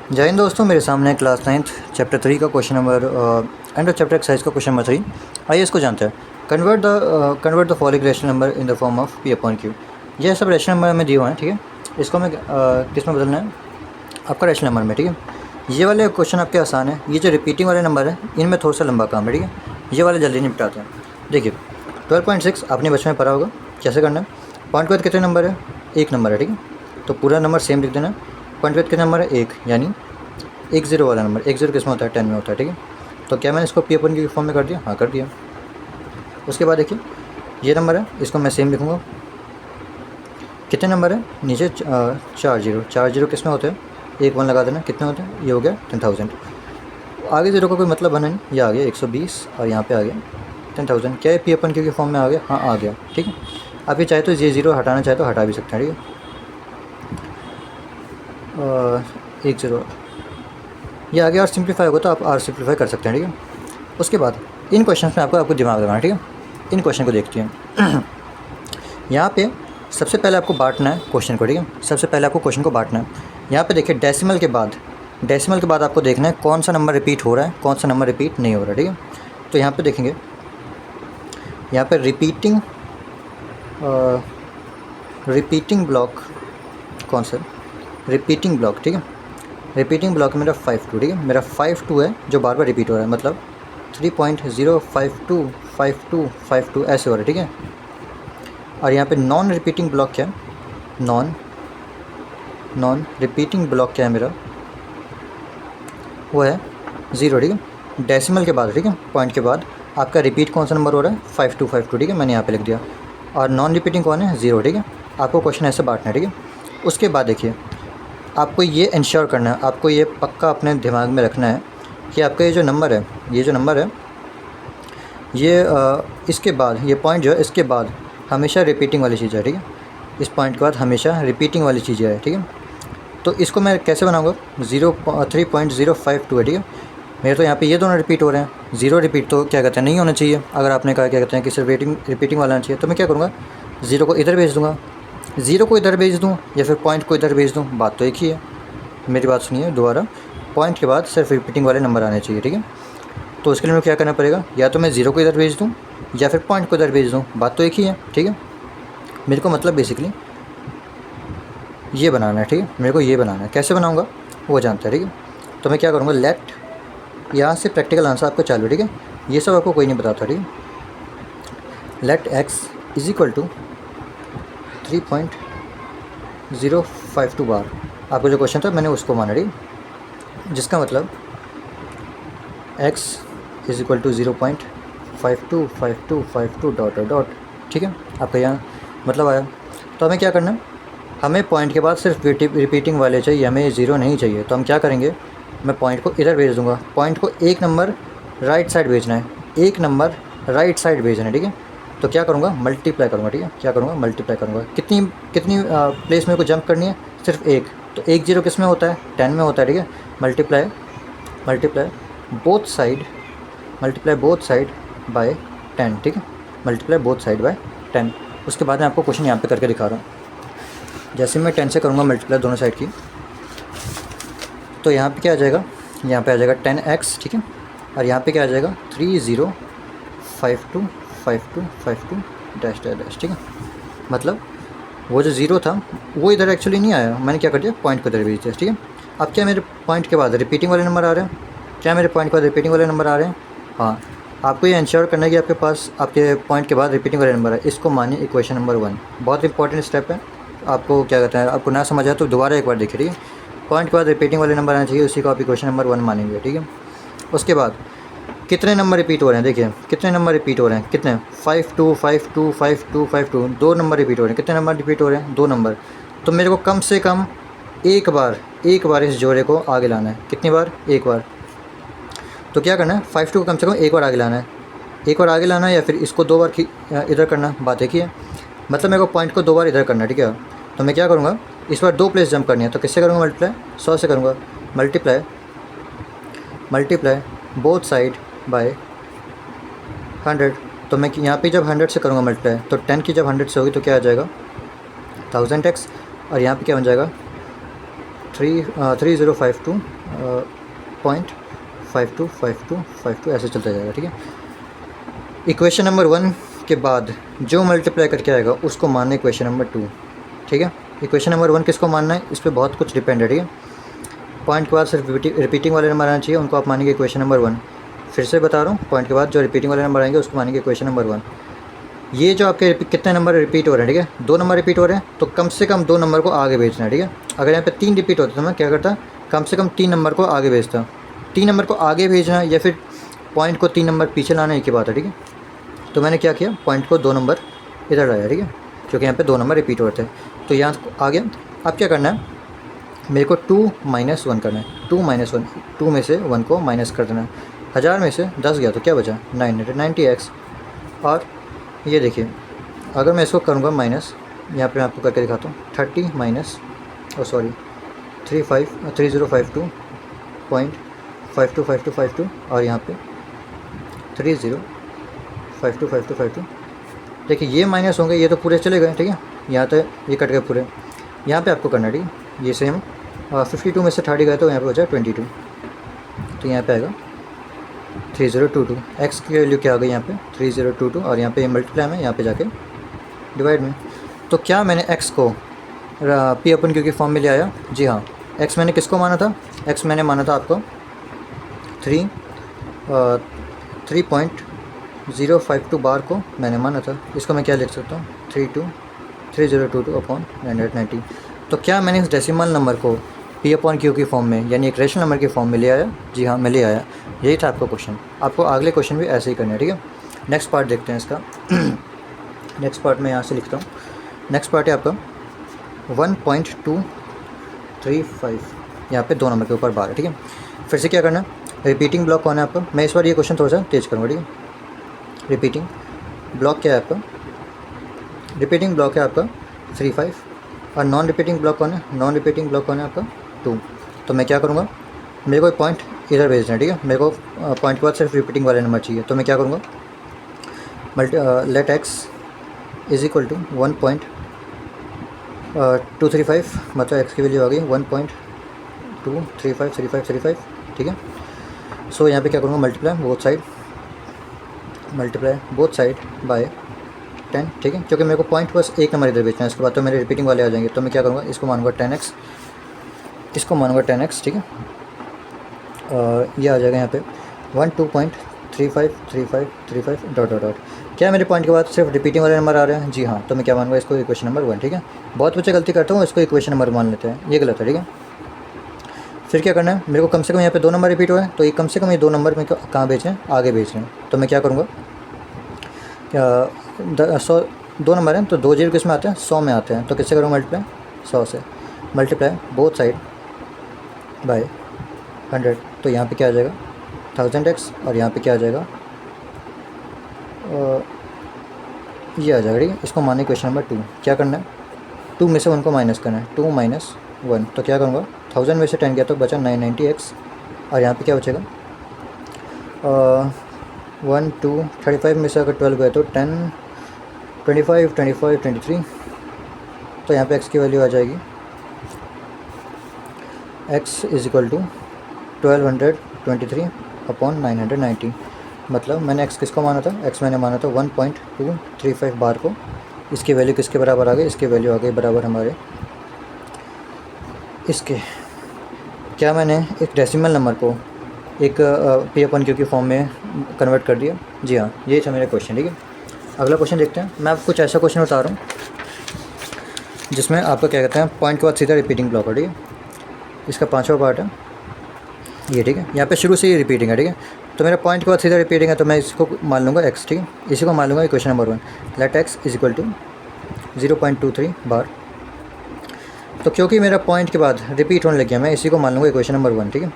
जय हिंद दोस्तों, मेरे सामने क्लास 9th चैप्टर 3 का question number and chapter exercise का क्वेश्चन नंबर 3। आइए इसको जानते हैं। Convert the following rational number in the form of P upon Q. ये सब रेशनल नंबर हमें दिए हुए हैं, ठीक है। इसको हमें किस में बदलना है? आपका रेशनल नंबर में, ठीक है। ये वाले क्वेश्चन आपके आसान है। ये जो रिपीटिंग वाले नंबर है इनमें थोड़ा सा लंबा काम है, ठीक है। ये वाले जल्दी निपटाते हैं। देखिए 12.6 आपने बचपन में पढ़ा होगा कैसे करना है। पॉइंट के बाद कितने नंबर है? एक नंबर है, ठीक है। तो पूरा नंबर सेम लिख देना है। पॉइंट के बाद कितने नंबर है? एक, यानी 10 वाला नंबर। 10 किस में होता है? 10 में होता है, ठीक है। तो क्या मैंने इसको पी अपन की फॉर्म में कर दिया? हाँ, कर दिया। उसके बाद देखिए ये नंबर है, इसको मैं सेम लिखूँगा। कितने नंबर है? नीचे 4 जीरो। 4 जीरो किस में होते हैं? एक 1 लगा देना। कितने होते हैं? ये हो गया 10,000। आगे जीरो का कोई मतलब बना नहीं, ये आ गया 120 और यहाँ पे आ गया 10,000। क्या है पी अपन की फॉर्म में आ गया? हाँ, आ गया, ठीक है। आप ये चाहे तो ये जीरो हटाना चाहे तो हटा भी सकते हैं, ठीक है। 1 जीरो ये आगे और सिंप्लीफाई होगा तो आप और सिंप्लीफाई कर सकते हैं, ठीक है। उसके बाद इन क्वेश्चन में आपको दिमाग लगाना, ठीक है। इन क्वेश्चन को देखते हैं। यहाँ पे सबसे पहले आपको बांटना है क्वेश्चन को, ठीक है। सबसे पहले आपको क्वेश्चन को बांटना है। यहाँ पे देखिए डेसिमल के बाद आपको देखना है कौन सा नंबर रिपीट हो रहा है, कौन सा नंबर रिपीट नहीं हो रहा है, ठीक है। तो यहाँ पे देखेंगे, यहाँ पे रिपीटिंग ब्लॉक कौन सा? रिपीटिंग ब्लॉक, ठीक है। रिपीटिंग ब्लॉक मेरा 52, ठीक है। मेरा 52 है जो बार बार रिपीट हो रहा है, मतलब 3.0525252 ऐसे हो रहा है, ठीक है। और यहाँ पे नॉन रिपीटिंग ब्लॉक क्या है? नॉन रिपीटिंग ब्लॉक क्या है मेरा? वो है 0, ठीक है। डेसिमल के बाद, ठीक है, पॉइंट के बाद आपका रिपीट कौन सा नंबर हो रहा है? 5252, ठीक है। मैंने यहाँ पे लिख दिया। और नॉन रिपीटिंग कौन है? 0, ठीक है। आपको क्वेश्चन ऐसे बांटना है, ठीक है। उसके बाद देखिए आपको ये इंश्योर करना है, आपको ये पक्का अपने दिमाग में रखना है कि आपका ये जो नंबर है इसके बाद ये पॉइंट जो है इसके बाद हमेशा रिपीटिंग वाली चीज़ है, ठीक है। इस पॉइंट के बाद हमेशा रिपीटिंग वाली चीज़ें है, ठीक है। तो इसको मैं कैसे बनाऊँगा? 3.052 है, ठीक है। मेरे तो यहाँ पे ये दोनों रिपीट हो रहे हैं। 0 रिपीट तो क्या कहते हैं नहीं होना चाहिए। अगर आपने कहा क्या कहते हैं कि सिर्फ रिपीटिंग वाला आना चाहिए, तो मैं क्या करूँगा? 0 को इधर भेज दूँगा, 0 को इधर भेज दूँ या फिर पॉइंट को इधर भेज दूँ, बात तो एक ही है। मेरी बात सुनिए दोबारा। पॉइंट के बाद सिर्फ रिपीटिंग वाले नंबर आने चाहिए, ठीक है। तो उसके लिए मुझे क्या करना पड़ेगा? या तो मैं 0 को इधर भेज दूँ या फिर पॉइंट को इधर भेज दूँ, बात तो एक ही है, ठीक है। मेरे को मतलब बेसिकली ये बनाना है, ठीक है। मेरे को ये बनाना है, कैसे बनाऊँगा वो जानता है, ठीक है। तो मैं क्या करूँगा? लेट, यहाँ से प्रैक्टिकल आंसर आपको चालू, ठीक है। ये सब आपको कोई नहीं बताता, ठीक है। Let x is equal to 3.052 bar. आपको जो क्वेश्चन था मैंने उसको माना, ठीक है। जिसका मतलब x is equal to 0.525252 dot dot, ठीक है। आपका यहाँ मतलब आया। तो हमें क्या करना है? हमें पॉइंट के बाद सिर्फ रिपीटिंग वाले चाहिए, हमें 0 नहीं चाहिए। तो हम क्या करेंगे? मैं पॉइंट को इधर भेज दूँगा। पॉइंट को एक नंबर राइट साइड भेजना है, एक नंबर राइट साइड भेजना है, ठीक है। तो क्या करूँगा? मल्टीप्लाई करूँगा, ठीक है। क्या करूँगा? मल्टीप्लाई करूँगा। कितनी प्लेस मेरे को जंप करनी है? सिर्फ एक। तो 1 0 किस में होता है? 10 में होता है, ठीक है। मल्टीप्लाई बोथ साइड बाय 10, ठीक है। Multiply both side by 10। उसके बाद मैं आपको क्वेश्चन यहाँ पे करके दिखा रहा हूँ। जैसे मैं 10 से करूँगा मल्टीप्लाई दोनों साइड की, तो यहाँ पे क्या आ जाएगा? यहाँ पे आ जाएगा 10x, ठीक है। और यहाँ पे क्या आ जाएगा? 30525252 डैश डैश डैश, ठीक है। मतलब वो जो 0 था वो इधर एक्चुअली नहीं आया, मैंने क्या कर दिया? पॉइंट को इधर भेज दिया, ठीक है। अब क्या मेरे पॉइंट के बाद रिपीटिंग वाले नंबर आ रहे हैं? क्या मेरे पॉइंट के बाद रिपीटिंग वाले नंबर आ रहे हैं? हाँ। आपको ये इंश्योर करना है कि आपके पास आपके पॉइंट के बाद रिपीटिंग वाले नंबर है। इसको मानिए इक्वेशन नंबर 1। बहुत इंपॉर्टेंट स्टेप है। आपको क्या कहते हैं, आपको ना समझ आए तो दोबारा एक बार देखिए, ठीक है। पॉइंट के बाद रिपीटिंग वाले नंबर आना चाहिए, उसी को आप इक्वेशन नंबर 1 मानेंगे, ठीक है। उसके बाद कितने नंबर रिपीट हो रहे हैं? देखिए कितने नंबर रिपीट हो रहे हैं? कितने? 52525252 2 नंबर रिपीट हो रहे हैं। कितने नंबर रिपीट हो रहे हैं? 2 नंबर। तो मेरे को कम से कम एक बार इस जोड़े को आगे लाना है। कितनी बार? एक बार। तो क्या करना है? 52 को कम से कम एक बार आगे लाना है। एक बार आगे लाना है या फिर इसको 2 बार इधर करना, बात एक ही है। मतलब मेरे को पॉइंट को 2 बार इधर करना है, ठीक है। तो मैं क्या करूँगा? इस बार 2 प्लेस जंप करनी है, तो किससे करूँगा? मल्टीप्लाई 100 से करूँगा। Multiply both side by 100। तो मैं यहाँ पे जब 100 से करूँगा मल्टीप्लाई, तो 10 की जब 100 से होगी तो क्या आ जाएगा? 1000x। और यहाँ पे क्या बन जाएगा? 3052.525252 ऐसे चलता जाएगा, ठीक है। इक्वेशन नंबर 1 के बाद जो मल्टीप्लाई करके आएगा उसको मानना है इक्वेशन नंबर 2, ठीक है। इक्वेशन नंबर 1 किसको मानना है, इस पर बहुत कुछ डिपेंड है, ठीक है। पॉइंट के बाद सिर्फ रिपीटिंग वाले नंबर आना चाहिए, उनको आप मानेंगे इक्वेशन नंबर 1। फिर से बता रहा हूँ, पॉइंट के बाद जो रिपीटिंग वाले नंबर आएंगे उसको मानेंगे इक्वेशन नंबर 1। ये जो आपके कितने नंबर रिपीट हो रहे हैं, ठीक है, 2 नंबर रिपीट हो रहे हैं, तो कम से कम 2 नंबर को आगे भेजना है, ठीक है। अगर यहाँ पे 3 रिपीट होते तो मैं क्या करता, कम से कम 3 नंबर को आगे भेजता। 3 नंबर को आगे भेजना या फिर पॉइंट को 3 नंबर पीछे लाना, एक ही बात है, ठीक है। तो मैंने क्या किया, पॉइंट को 2 नंबर इधर लाया, ठीक है, क्योंकि यहाँ पे 2 नंबर रिपीट होते हैं। तो यहाँ आ गया। अब क्या करना है, मेरे को 2 - 1 करना है। 2 - 1, 2 में से 1 को माइनस कर देना है। 1000 में से 10 गया तो क्या बचा, 990x। और ये देखिए, अगर मैं इसको करूँगा माइनस, यहाँ पे मैं आपको करके दिखाता हूँ, 30 माइनस 3052.525252 और यहाँ पे 30525252। देखिए ये माइनस होंगे, ये तो पूरे चले गए, ठीक है, यहाँ तो ये कट गए पूरे। यहाँ पे आपको करना है, ठीक है, ये सेम 52 में से 30 गए तो यहाँ पे हो जाए 22, तो यहाँ पे आएगा 3022। x की वैल्यू क्या आ गई यहाँ पे 3022, और यहाँ पे ये मल्टीप्लाई में, यहाँ पे जाके डिवाइड में। तो क्या मैंने x को P/Q की फॉर्म में ले आया, जी हाँ। x मैंने किसको माना था, x मैंने माना था आपको 3.052 बार को मैंने माना था। इसको मैं क्या लिख सकता हूँ, 3022/990। तो क्या मैंने इस डेसिमल नंबर को P/Q की फॉर्म में, यानी एक रेशनल नंबर की फॉर्म में ले आया, जी हाँ मैं ले आया। यही था आपका क्वेश्चन। आपको अगले क्वेश्चन भी ऐसे ही करना है, ठीक है। नेक्स्ट पार्ट देखते हैं इसका। नेक्स्ट पार्ट में यहाँ से लिखता हूँ। नेक्स्ट पार्ट है आपका 1.235, यहाँ पे 2 नंबर के ऊपर बार है, ठीक है। फिर से क्या करना है, रिपीटिंग ब्लॉक कौन है आपका, मैं इस बार ये क्वेश्चन थोड़ा सा तेज करूँगा, ठीक है। रिपीटिंग ब्लॉक क्या है आपका, रिपीटिंग ब्लॉक है आपका 35, और नॉन रिपीटिंग ब्लॉक कौन है, नॉन रिपीटिंग ब्लॉक कौन है आपका 2। तो मैं क्या करूँगा, मेरे को एक पॉइंट इधर भेजना है, ठीक है। मेरे को पॉइंट के बाद सिर्फ रिपीटिंग वाले नंबर चाहिए, तो मैं क्या करूँगा, let x is equal to 1.235, मतलब x की वैल्यू आ गई 1.2353535, ठीक है। सो यहाँ पे क्या करूँगा, मल्टीप्लाई बोथ साइड बाय 10, ठीक है, क्योंकि मेरे को पॉइंट बस एक नंबर इधर बेचना है, इसके बाद तो मेरे रिपीटिंग वाले आ जाएंगे। तो मैं क्या करूँगा, इसको मानूंगा 10x, इसको मानूंगा 10x, ठीक है। और ये आ जाएगा यहाँ पे 12.353535 डॉट डॉट डॉट। क्या मेरे पॉइंट के बाद सिर्फ रिपीटिंग वाले नंबर आ रहे हैं, जी हाँ। तो मैं क्या मानूंगा, इसको इक्वेशन नंबर 1, ठीक है। बहुत बच्चे गलती करता हूँ, इसको इक्वेशन नंबर मान लेते हैं, ये गलत है, ठीक है। फिर क्या करना है, मेरे को कम से कम यहाँ पे 2 नंबर रिपीट हुए हैं, तो ये कम से कम ये 2 नंबर में कहाँ भेज रहे हैं, आगे भेज रहे हैं। तो मैं क्या करूँगा, क्या 2 नंबर हैं, तो 2 जीरो किस में आते हैं, 100 में आते हैं। तो किससे करूँगा मल्टीप्लाई, 100 से। मल्टीप्लाई बोथ साइड बाय 100, तो यहाँ पे क्या आ जाएगा 1000x, और यहाँ पे क्या आ जाएगा, ये आ जाएगा, ठीक है। इसको माने क्वेश्चन नंबर 2। क्या करना है, 2 में से 1 को माइनस करना है, 2 - 1। तो क्या करूँगा, 1000 में से 10 गया तो बचा 990x, और यहाँ पे क्या बचेगा 1 2 35 में से अगर 12 गए तो 10 25 25 23। तो यहाँ पे x की वैल्यू आ जाएगी, x इज इक्वल टू 1223/990। मतलब मैंने x किसको माना था, x मैंने माना था 1.235 बार को। इसकी वैल्यू किसके बराबर आ गई, इसकी वैल्यू आ गई बराबर हमारे इसके। क्या मैंने एक डेसिमल नंबर को एक P/Q की फॉर्म में कन्वर्ट कर दिया, जी हाँ। यही था मेरा क्वेश्चन, ठीक है। अगला क्वेश्चन देखते हैं। मैं आपको कुछ ऐसा क्वेश्चन बता रहा हूँ जिसमें आपका क्या कहते हैं, पॉइंट के बाद सीधा रिपीटिंग ब्लॉक है, ठीक है। इसका 5वां पार्ट है ये, ठीक है। यहाँ पे शुरू से ही रिपीटिंग है, ठीक है। तो मेरा पॉइंट के बाद सीधा रिपीटिंग है, तो मैं इसको मान लूँगा x, ठीक है। इसी को मान लूँगा equation number 1, let x is equal to 0.23 bar. तो क्योंकि मेरा पॉइंट के बाद रिपीट होने लग गया, मैं इसी को मान लूँगा इक्वेशन नंबर 1, ठीक है।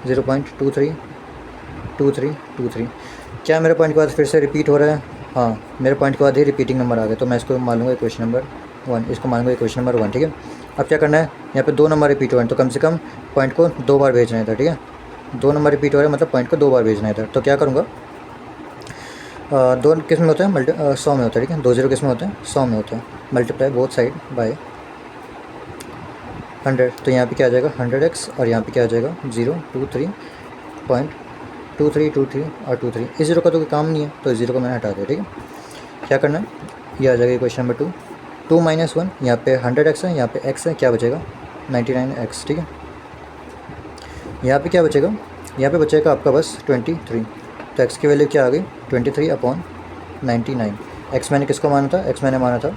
0.232323। क्या मेरे पॉइंट के बाद फिर से रिपीट हो रहा है, हाँ मेरे पॉइंट के बाद ही रिपीटिंग नंबर आ गए, तो मैं इसको मान लूँगा इक्वेशन नंबर 1, इसको मान लूँगा इक्वेशन नंबर 1, ठीक है। अब क्या करना है, यहाँ पे 2 नंबर रिपीट हो रहे हैं, तो कम से कम पॉइंट को 2 बार भेजना है था, ठीक है। 2 नंबर रिपीट हो रहे हैं, मतलब पॉइंट को 2 बार भेजना है था। तो क्या करूँगा, 2 किस में होता है, 100 में होता है, ठीक है। 2 जीरो किस में होता है, 100 में होता है। मल्टीप्लाई बोथ साइड बाय 100, तो यहाँ पे क्या आ जाएगा 100x और यहाँ पे क्या आ जाएगा 023.2323 और 23। इस जीरो का तो कोई काम नहीं है, तो इस जीरो को मैंने हटा दिया। ठीक है, क्या करना है, ये आ जाएगा क्वेश्चन नंबर 2। 2 - 1, यहाँ पे 100x है, यहाँ पे x है, क्या बचेगा 99x। ठीक है, यहाँ पे क्या बचेगा, यहाँ पे बचेगा आपका बस 23। तो x की वैल्यू क्या आ गई 23/99। x मैंने किसको माना था, x मैंने माना था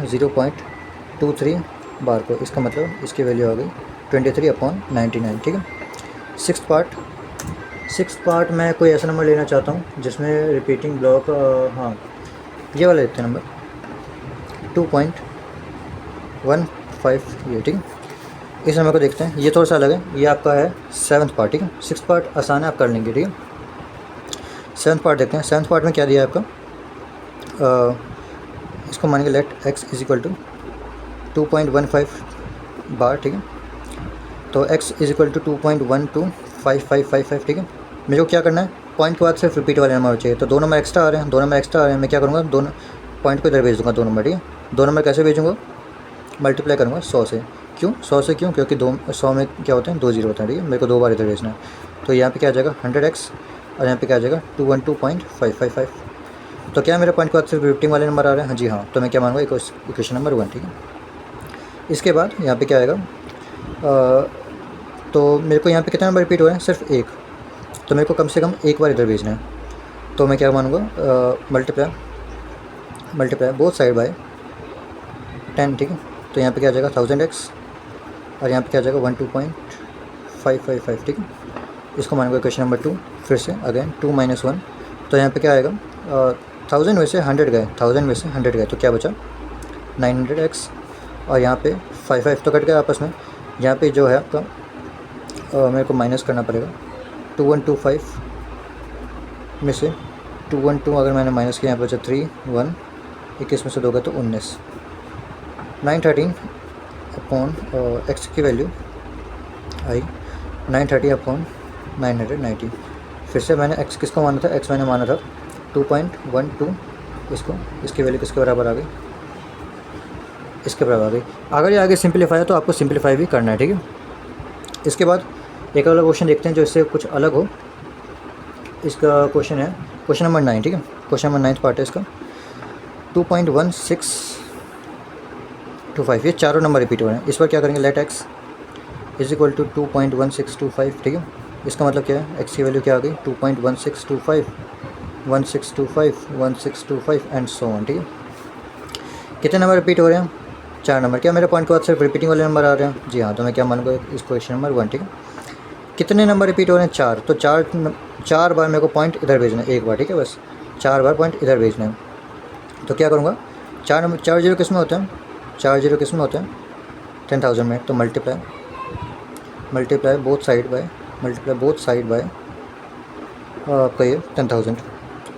0.23 बार को, इसका मतलब इसकी वैल्यू आ गई 23/99। ठीक है, सिक्स्थ पार्ट मैं कोई ऐसा नंबर लेना चाहता हूँ जिसमें रिपीटिंग ब्लॉक, हाँ ये वाला लेते हैं नंबर 2.15 ये। ठीक है, इस नंबर को देखते हैं, ये थोड़ा सा अलग है, ये आपका है 7th पार्ट। ठीक है, 6th पार्ट आसान है, आप कर लेंगे। ठीक है, 7th पार्ट देखते हैं। 7th पार्ट में क्या दिया है आपका, इसको मानेंगे लेट x = 2.15 बार। ठीक है, तो x = 2.125555। ठीक है, मेरे को क्या करना है, पॉइंट के बाद सिर्फ रिपीट वाले नंबर चाहिए, तो 2 नंबर एक्स्ट्रा आ रहे हैं, मैं क्या करूँगा, दोनों पॉइंट को इधर भेज दूँगा 2 नंबर। ठीक है, 2 नंबर कैसे भेजूँगा, मल्टीप्लाई करूँगा 100 से। क्यों 100 से, क्यों, क्योंकि 100 में क्या होते हैं 2 जीरो होते हैं। ठीक है, मेरे को 2 बार इधर भेजना है, तो यहाँ पे क्या आ जाएगा 100x और यहाँ पे क्या आ जाएगा 212.555। तो क्या मेरे पॉइंट के बाद सिर्फ रिपीटिंग वाले नंबर आ रहे हैं, हाँ जी हाँ, तो मैं क्या मानूंगा इक्वेशन नंबर 1। ठीक है, इसके बाद यहाँ पे क्या आएगा, तो मेरे को यहाँ पे कितना नंबर रिपीट हो रहे हैं, सिर्फ 1, तो मेरे को कम से कम 1 बार इधर भेजना है, तो मैं क्या मानूंगा, मल्टीप्लाई बोथ साइड बाय 10। ठीक है, तो यहाँ पे क्या आ जाएगा 1000x और यहाँ पे क्या आ जाएगा 12.555। ठीक है, इसको मानूंगा इक्वेशन नंबर 2। फिर से अगेन 2 - 1, तो यहाँ पे क्या आएगा, 1000 में से 100 गए, तो क्या बचा 900x और यहाँ पे 55 तो कट गया आपस में। यहाँ पे जो है आपका मेरे को माइनस करना पड़ेगा 2125 में से 212, अगर मैंने माइनस किया यहाँ पे बचा 3 1, 21 में से 2 गए तो 19। 913/x की वैल्यू आई 930/990। फिर से मैंने x किसको माना था, x मैंने माना था 2.12, इसकी वैल्यू किसके बराबर आ गई, इसके बराबर आ गई। अगर ये आगे सिंपलीफाई है तो आपको सिंपलीफाई भी करना है। ठीक है, इसके बाद एक अगला क्वेश्चन देखते हैं जो इससे कुछ अलग हो। इसका क्वेश्चन है क्वेश्चन नंबर 9। ठीक है, क्वेश्चन नंबर 9th पार्ट है इसका 2.1625। ये चारों नंबर रिपीट हो रहे हैं। इस पर क्या करेंगे, लेट x = 2.1625। ठीक है, इसका मतलब क्या है, x की वैल्यू क्या आ गई 2.1625, 1625, 1625 एंड सो ऑन। ठीक है, कितने नंबर रिपीट हो रहे हैं, 4 नंबर। क्या मेरे पॉइंट के बाद सिर्फ रिपीटिंग वाले नंबर आ रहे हैं, जी हाँ, तो मैं क्या मानूंगा इस क्वेश्चन नंबर 1। ठीक है, कितने नंबर रिपीट हो रहे हैं, 4, तो 4 बार मेरे को पॉइंट इधर भेजना है, 1 बार। ठीक है, बस 4 बार पॉइंट इधर भेजना है, तो क्या करूँगा, 4 जीरो किस में होते हैं, 4 जीरो किस में होते हैं 10,000 में, तो मल्टीप्लाई बोथ साइड बाय आपका ये 10,000।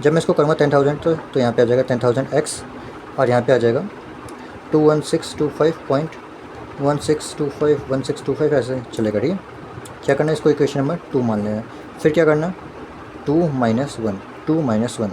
जब मैं इसको करूँगा 10,000 तो यहाँ पे आ जाएगा 10,000x और यहाँ पे आ जाएगा 21625.1625 ऐसे चलेगा। ठीक है, क्या करना है, इसको इक्वेशन नंबर 2 मान लेना है। फिर क्या करना, 2 - 1।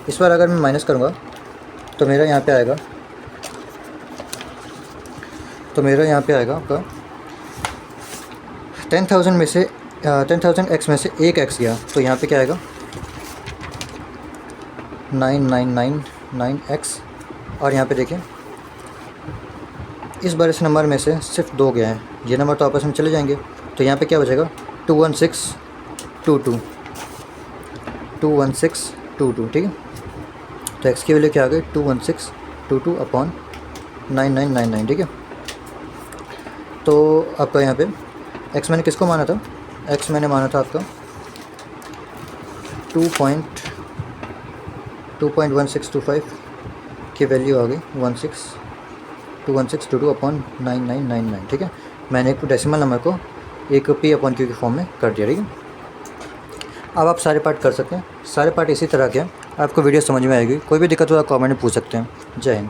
इस बार अगर मैं माइनस करूँगा तो मेरा यहाँ पे आएगा आपका 10,000 में से 10,000x में से एक x गया, तो यहाँ पे क्या आएगा 9999x और यहाँ पे देखिए इस बार इस नंबर में से सिर्फ 2 गया है, ये नंबर तो आपस में चले जाएंगे, तो यहाँ पे क्या बचेगा 21622। ठीक है, तो x की वैल्यू क्या आ गई 21622/9999। ठीक है, तो आपका यहाँ पे x मैंने किसको माना था, x मैंने माना था आपका 2.1625 की वैल्यू आ गई 21622/9999। ठीक है, मैंने एक डेसिमल नंबर को एक p/q के फॉर्म में कर दिया। ठीक है, अब आप सारे पार्ट कर सकते हैं। सारे पार्ट इसी तरह के हैं, आपको वीडियो समझ में आएगी। कोई भी दिक्कत हो आप कमेंट में पूछ सकते हैं। जय हिंद।